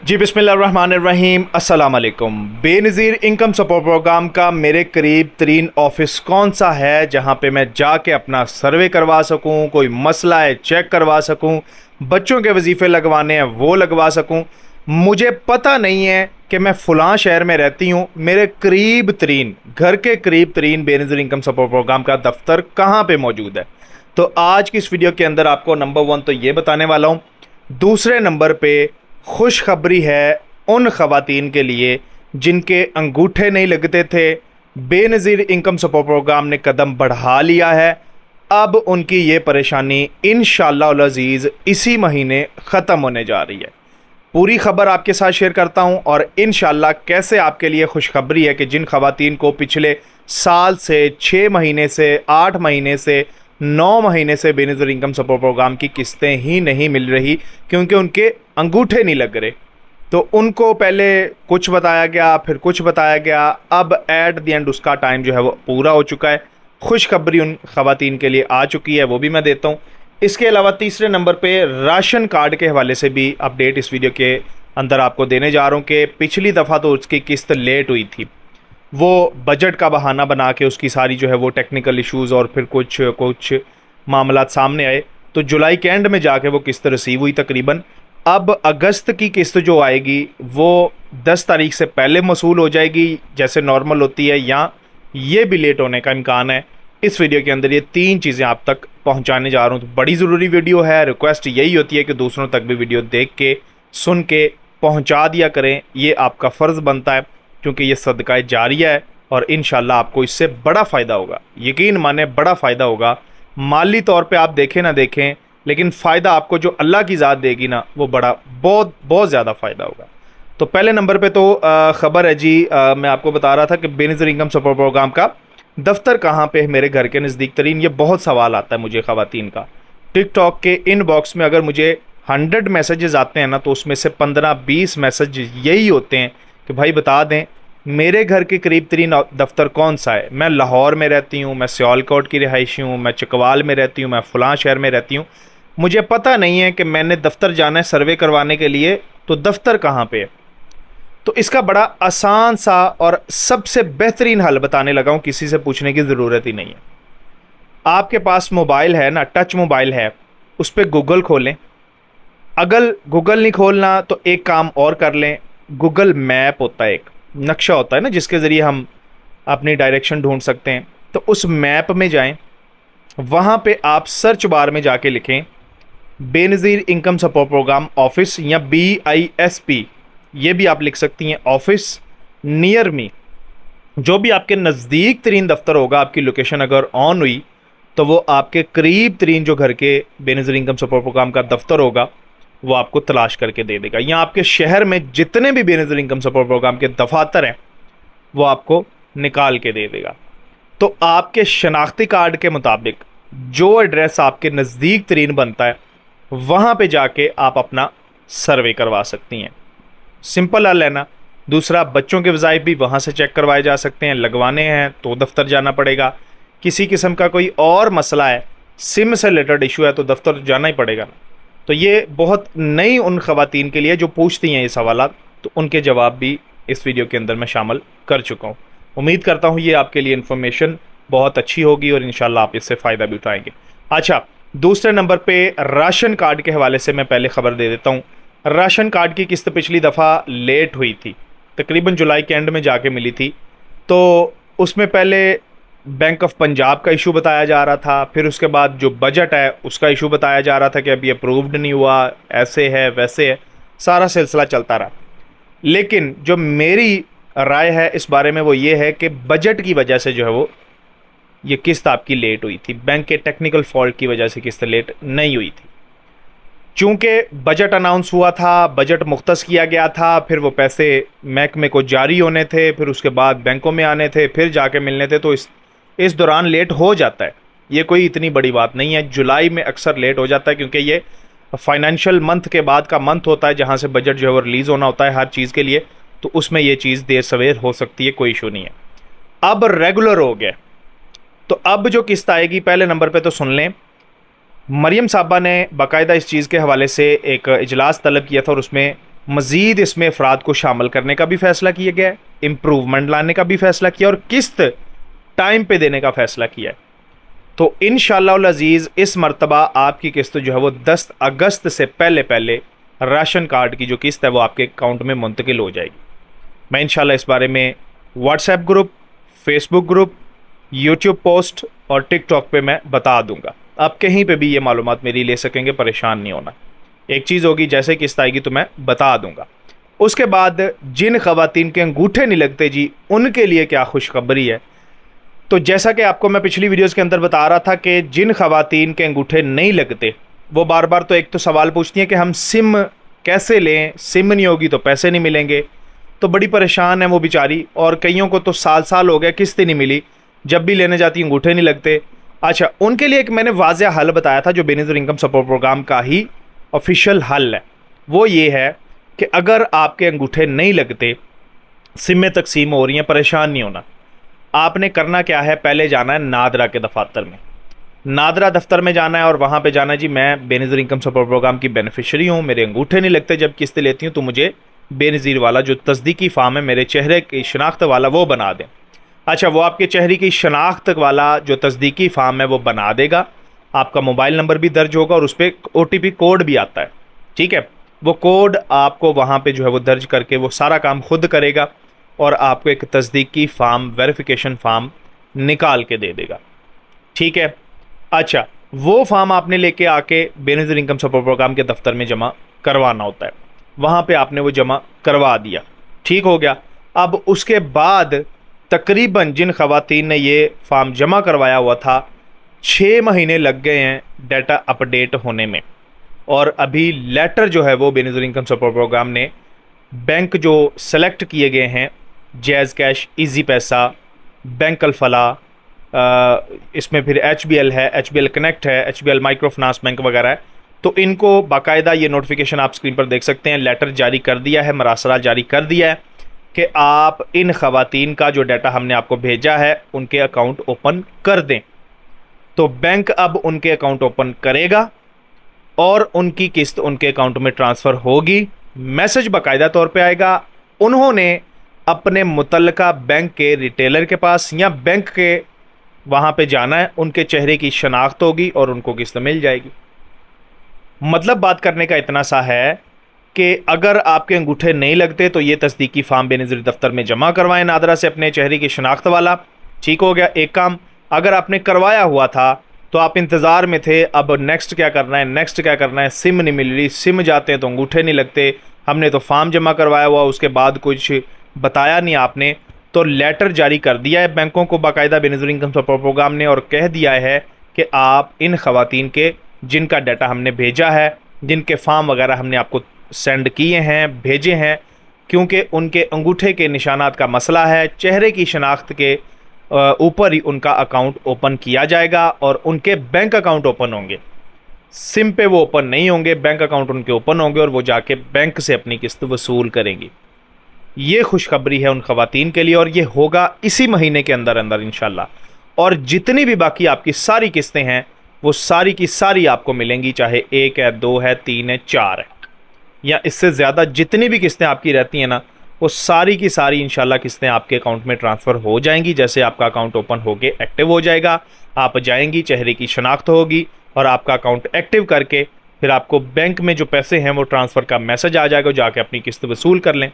जी बिस्मिल्लाहिर्रहमानिर्रहीम, अस्सलाम वालेकुम। बेनज़ीर इनकम सपोर्ट प्रोग्राम का मेरे करीब तरीन ऑफिस कौन सा है जहां पे मैं जाके अपना सर्वे करवा सकूं, कोई मसला है चेक करवा सकूं, बच्चों के वजीफ़े लगवाने हैं वो लगवा सकूं। मुझे पता नहीं है कि मैं फ़लाँ शहर में रहती हूं, मेरे करीब तरीन घर के करीब तरीन बेनज़ीर इनकम सपोर्ट प्रोग्राम का दफ्तर कहाँ पे मौजूद है। तो आज की इस वीडियो के अंदर आपको नंबर 1 तो ये बताने वाला हूँ। दूसरे नंबर पे खुशखबरी है उन ख़वातीन के लिए जिनके अंगूठे नहीं लगते थे। बेनज़ीर इनकम सपोर्ट प्रोग्राम ने कदम बढ़ा लिया है। अब उनकी ये परेशानी इंशाअल्लाह अज़ीज़ इसी महीने ख़त्म होने जा रही है। पूरी खबर आपके साथ शेयर करता हूं और इंशाअल्लाह कैसे आपके लिए खुशखबरी है कि जिन ख़वातीन को पिछले साल से 6 महीने से 8 महीने से 9 महीने से बेनज़ीर इनकम सपोर्ट प्रोग्राम की किस्तें ही नहीं मिल रही क्योंकि उनके अंगूठे नहीं लग रहे, तो उनको पहले कुछ बताया गया फिर कुछ बताया गया। अब एट द एंड उसका टाइम जो है वो पूरा हो चुका है। खुशखबरी उन ख़वातीन के लिए आ चुकी है, वो भी मैं देता हूँ। इसके अलावा तीसरे नंबर पे राशन कार्ड के हवाले से भी अपडेट इस वीडियो के अंदर आपको देने जा रहा हूँ कि पिछली दफ़ा तो उसकी किस्त लेट हुई थी, वो बजट का बहाना बना के उसकी सारी जो है वो टेक्निकल इश्यूज़ और फिर कुछ मामलात सामने आए, तो जुलाई के एंड में जाके वो किस्त रिसीव हुई तकरीबन। अब अगस्त की किस्त जो आएगी वो 10 तारीख से पहले मसूल हो जाएगी जैसे नॉर्मल होती है, या ये भी लेट होने का इम्कान है। इस वीडियो के अंदर ये 3 चीज़ें आप तक पहुंचाने जा रहा हूं, तो बड़ी ज़रूरी वीडियो है। रिक्वेस्ट यही होती है कि दूसरों तक भी वीडियो देख के सुन के पहुंचा दिया करें, ये आपका फ़र्ज़ बनता है क्योंकि ये सदका जारिया है और इंशाल्लाह आपको इससे बड़ा फ़ायदा होगा। यकीन माने बड़ा फ़ायदा होगा। माली तौर पे आप देखें ना देखें, लेकिन फ़ायदा आपको जो अल्लाह की ज़ात देगी ना वो बड़ा बहुत बहुत ज़्यादा फ़ायदा होगा। तो पहले नंबर पे तो ख़बर है जी, मैं आपको बता रहा था कि बेनज़ीर इनकम सपोर्ट प्रोग्राम का दफ्तर कहाँ पे है मेरे घर के नज़दीक तरीन। ये बहुत सवाल आता है मुझे ख़वातीन का। टिकटॉक के इनबॉक्स में अगर मुझे 100 मैसेजेस आते हैं ना, तो उसमें से 15-20 मैसेज यही होते हैं कि भाई बता दें मेरे घर के करीब तरीन दफ्तर कौन सा है। मैं लाहौर में रहती हूँ, मैं सियालकोट की रिहायशी हूँ, मैं चकवाल में रहती हूँ, मैं फ़लाँ शहर में रहती हूँ, मुझे पता नहीं है कि मैंने दफ्तर जाना है सर्वे करवाने के लिए, तो दफ्तर कहाँ पे है। तो इसका बड़ा आसान सा और सबसे बेहतरीन हल बताने लगा हूँ, किसी से पूछने की ज़रूरत ही नहीं है। आपके पास मोबाइल है ना, टच मोबाइल है, उस पर गूगल खोलें। अगर गूगल नहीं खोलना तो एक काम और कर लें, गूगल मैप होता है, एक नक्शा होता है ना जिसके ज़रिए हम अपनी डायरेक्शन ढूंढ सकते हैं। तो उस मैप में जाएं, वहाँ पे आप सर्च बार में जाके लिखें Benazir income support programme office या BISP, ये भी आप लिख सकती हैं, ऑफिस नियर मी। जो भी आपके नज़दीक तरीन दफ्तर होगा, आपकी लोकेशन अगर ऑन हुई तो वो आपके करीब तरीन जो घर के बेनज़ीर इनकम सपोर्ट प्रोग्राम का दफ्तर होगा वो आपको तलाश करके दे देगा। या आपके शहर में जितने भी बेनज़ीर इनकम सपोर्ट प्रोग्राम के दफातर हैं वो आपको निकाल के दे देगा। तो आपके शनाख्ती कार्ड के मुताबिक जो एड्रेस आपके नज़दीक तरीन बनता है वहाँ पे जाके आप अपना सर्वे करवा सकती हैं। सिंपल हल है ना। दूसरा, बच्चों के वज़ाइफ भी वहाँ से चेक करवाए जा सकते हैं। लगवाने हैं तो दफ्तर जाना पड़ेगा। किसी किस्म का कोई और मसला है, सिम से रिलेटेड इशू है, तो दफ्तर जाना ही पड़ेगा ना। तो ये बहुत नई उन ख़वातीन के लिए जो पूछती हैं ये सवालात, तो उनके जवाब भी इस वीडियो के अंदर मैं शामिल कर चुका हूँ। उम्मीद करता हूँ ये आपके लिए इन्फॉर्मेशन बहुत अच्छी होगी और इंशाल्लाह आप इससे फ़ायदा भी उठाएंगे। अच्छा, दूसरे नंबर पे राशन कार्ड के हवाले से मैं पहले ख़बर दे देता हूँ। राशन कार्ड की किस्त पिछली दफ़ा लेट हुई थी, तकरीबन जुलाई के एंड में जाके मिली थी। तो उसमें पहले बैंक ऑफ पंजाब का इशू बताया जा रहा था, फिर उसके बाद जो बजट है उसका इशू बताया जा रहा था कि अभी अप्रूव्ड नहीं हुआ, ऐसे है वैसे है, सारा सिलसिला चलता रहा। लेकिन जो मेरी राय है इस बारे में वो ये है कि बजट की वजह से जो है वो ये किस्त आपकी लेट हुई थी। बैंक के टेक्निकल फॉल्ट की वजह से किस्त लेट नहीं हुई थी। चूँकि बजट अनाउंस हुआ था, बजट मुख्तस किया गया था, फिर वो पैसे महकमे को जारी होने थे, फिर उसके बाद बैंकों में आने थे, फिर जाके मिलने थे, तो इस दौरान लेट हो जाता है। ये कोई इतनी बड़ी बात नहीं है। जुलाई में अक्सर लेट हो जाता है क्योंकि ये फाइनेंशियल मंथ के बाद का मंथ होता है जहाँ से बजट जो है वो रिलीज़ होना होता है हर चीज़ के लिए, तो उसमें ये चीज़ देर सवेर हो सकती है, कोई इशू नहीं है। अब रेगुलर हो गया, तो अब जो किस्त आएगी पहले नंबर पे तो सुन लें, मरियम साहबा ने बाकायदा इस चीज़ के हवाले से एक इजलास तलब किया था और उसमें मज़ीद इसमें अफराद को शामिल करने का भी फ़ैसला किया गया है, इम्प्रूवमेंट लाने का भी फ़ैसला किया और किस्त टाइम पे देने का फ़ैसला किया है। तो इंशाअल्लाह अज़ीज़ इस मरतबा आपकी किस्त जो है वो 10 अगस्त से पहले पहले राशन कार्ड की जो किस्त है वो आपके अकाउंट में मुंतकिल हो जाएगी। मैं इंशाअल्लाह इस बारे में WhatsApp group, Facebook group, YouTube post और टिकटॉक पे मैं बता दूंगा। आप कहीं पे भी ये मालूमात मेरी ले सकेंगे, परेशान नहीं होना। एक चीज़ होगी, जैसे किस्त आएगी तो मैं बता दूंगा। उसके बाद जिन ख़वातीन के अंगूठे नहीं लगते जी, उनके लिए क्या खुशखबरी है। तो जैसा कि आपको मैं पिछली वीडियोस के अंदर बता रहा था कि जिन ख़वातीन के अंगूठे नहीं लगते वो बार बार तो एक तो सवाल पूछती हैं कि हम सिम कैसे लें, सिम नहीं होगी तो पैसे नहीं मिलेंगे। तो बड़ी परेशान है वो बेचारी, और कईयों को तो साल साल हो गया किस्त ही नहीं मिली, जब भी लेने जाती अंगूठे नहीं लगते। अच्छा, उनके लिए एक मैंने वाज़ेह हल बताया था जो बेनज़ीर इनकम सपोर्ट प्रोग्राम का ही ऑफिशियल हल है। वो ये है कि अगर आपके अंगूठे नहीं लगते, सिमें तकसीम हो रही हैं, परेशान नहीं होना। आपने करना क्या है, पहले जाना है नादरा के दफातर में। नादरा दफ्तर में जाना है और वहाँ पे जाना है जी मैं बेनज़ीर इनकम सपोर्ट प्रोग्राम की बेनिफिशरी हूँ, मेरे अंगूठे नहीं लगते जब किस्तें लेती हूँ, तो मुझे बेनज़ीर वाला जो तस्दीकी फार्म है मेरे चेहरे की शनाख्त वाला वो बना दें। अच्छा, वो आपके चेहरे की शनाख्त वाला जो तस्दीकी फार्म है वो बना देगा। आपका मोबाइल नंबर भी दर्ज होगा और उस पर OTP कोड भी आता है, ठीक है। वो कोड आपको वहाँ पे जो है वो दर्ज करके वो सारा काम खुद करेगा और आपको एक तस्दीकी फार्म, वेरिफिकेशन फार्म निकाल के दे देगा, ठीक है। अच्छा, वो फार्म आपने लेके आके बेनज़ीर इनकम सपोर्ट प्रोग्राम के दफ्तर में जमा करवाना होता है। वहाँ पे आपने वो जमा करवा दिया, ठीक हो गया। अब उसके बाद तकरीबन जिन ख़वातीन ने ये फार्म जमा करवाया हुआ था 6 महीने लग गए हैं डाटा अपडेट होने में, और अभी लेटर जो है वो बेनज़ीर इनकम सपोर्ट प्रोग्राम ने बैंक जो सेलेक्ट किए गए हैं, जैज़ कैश, इजी पैसा, बैंक अल-फलाह, इसमें फिर HBL है, HBL कनेक्ट है, HBL माइक्रो फाइनेंस बैंक वगैरह है। तो इनको बाकायदा ये नोटिफिकेशन आप स्क्रीन पर देख सकते हैं, लेटर जारी कर दिया है, मरासला जारी कर दिया है कि आप इन ख़वातीन का जो डाटा हमने आपको भेजा है उनके अकाउंट ओपन कर दें। तो बैंक अब उनके अकाउंट ओपन करेगा और उनकी किस्त उनके अकाउंट में ट्रांसफ़र होगी। मैसेज बाकायदा तौर पे आएगा, उन्होंने अपने मुतल्लका बैंक के रिटेलर के पास या बैंक के वहाँ पे जाना है, उनके चेहरे की शनाख्त होगी और उनको किस्त मिल जाएगी। मतलब बात करने का इतना सा है कि अगर आपके अंगूठे नहीं लगते तो ये तस्दीकी फार्म बेनज़ीर दफ्तर में जमा करवाएं नादरा से अपने चेहरे की शनाख्त वाला, ठीक हो गया एक काम। अगर आपने करवाया हुआ था तो आप इंतज़ार में थे, अब नेक्स्ट क्या करना है, नेक्स्ट क्या करना है, सिम नहीं मिल रही, सिम जाते हैं तो अंगूठे नहीं लगते, हमने तो फार्म जमा करवाया हुआ, उसके बाद कुछ बताया नहीं आपने। तो लेटर जारी कर दिया है बैंकों को बाकायदा बेनज़ीर इनकम सपोर्ट प्रोग्राम ने, और कह दिया है कि आप इन ख़वातीन के जिनका डाटा हमने भेजा है, जिनके फार्म वगैरह हमने आपको सेंड किए हैं, भेजे हैं, क्योंकि उनके अंगूठे के निशानात का मसला है, चेहरे की शनाख्त के ऊपर ही उनका अकाउंट ओपन किया जाएगा और उनके बैंक अकाउंट ओपन होंगे। सिम पे वो ओपन नहीं होंगे, बैंक अकाउंट उनके ओपन होंगे और वो जाके बैंक से अपनी किस्त वसूल करेंगी। ये खुशखबरी है उन ख़वातीन के लिए और ये होगा इसी महीने के अंदर अंदर इंशाल्लाह। और जितनी भी बाकी आपकी सारी किस्तें हैं वो सारी की सारी आपको मिलेंगी, चाहे 1 है, 2 है, 3 है, 4 है या इससे ज़्यादा जितनी भी किस्तें आपकी रहती हैं ना, वो सारी की सारी इंशाल्लाह किस्तें आपके अकाउंट में ट्रांसफ़र हो जाएंगी। जैसे आपका अकाउंट ओपन होके एक्टिव हो जाएगा, आप जाएंगी, चेहरे की शनाख्त होगी और आपका अकाउंट एक्टिव करके फिर आपको बैंक में जो पैसे हैं वो ट्रांसफ़र का मैसेज आ जाएगा, जाके अपनी किस्त वसूल कर लें।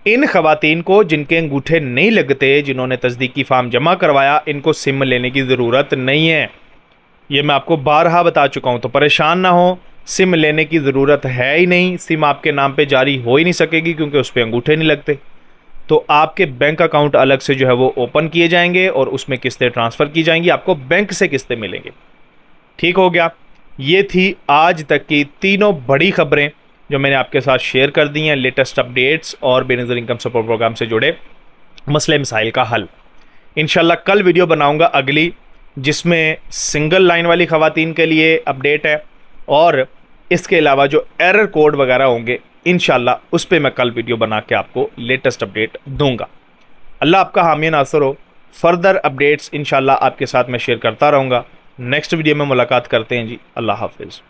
इन ख़वातीन को जिनके अंगूठे नहीं लगते, जिन्होंने तस्दीकी फार्म जमा करवाया, इनको सिम लेने की ज़रूरत नहीं है। ये मैं आपको बारहा बता चुका हूँ, तो परेशान ना हो, सिम लेने की ज़रूरत है ही नहीं। सिम आपके नाम पे जारी हो ही नहीं सकेगी क्योंकि उस पर अंगूठे नहीं लगते। तो आपके बैंक अकाउंट अलग से जो है वो ओपन किए जाएंगे और उसमें किस्तें ट्रांसफ़र की जाएंगी, आपको बैंक से किस्तें मिलेंगी, ठीक हो गया। ये थी आज तक की तीनों बड़ी खबरें जो मैंने आपके साथ शेयर कर दी हैं, लेटेस्ट अपडेट्स और बेनज़ीर इनकम सपोर्ट प्रोग्राम से जुड़े मसले मसाइल का हल। इंशाल्लाह कल वीडियो बनाऊंगा अगली, जिसमें सिंगल लाइन वाली ख़वातीन के लिए अपडेट है और इसके अलावा जो एरर कोड वगैरह होंगे इंशाल्लाह उस पर मैं कल वीडियो बना के आपको लेटेस्ट अपडेट दूंगा। अल्लाह आपका हामी नासर हो। फर्दर अपडेट्स इंशाल्लाह आपके साथ मैं शेयर करता रहूँगा। नेक्स्ट वीडियो में मुलाकात करते हैं जी। अल्लाह हाफिज़।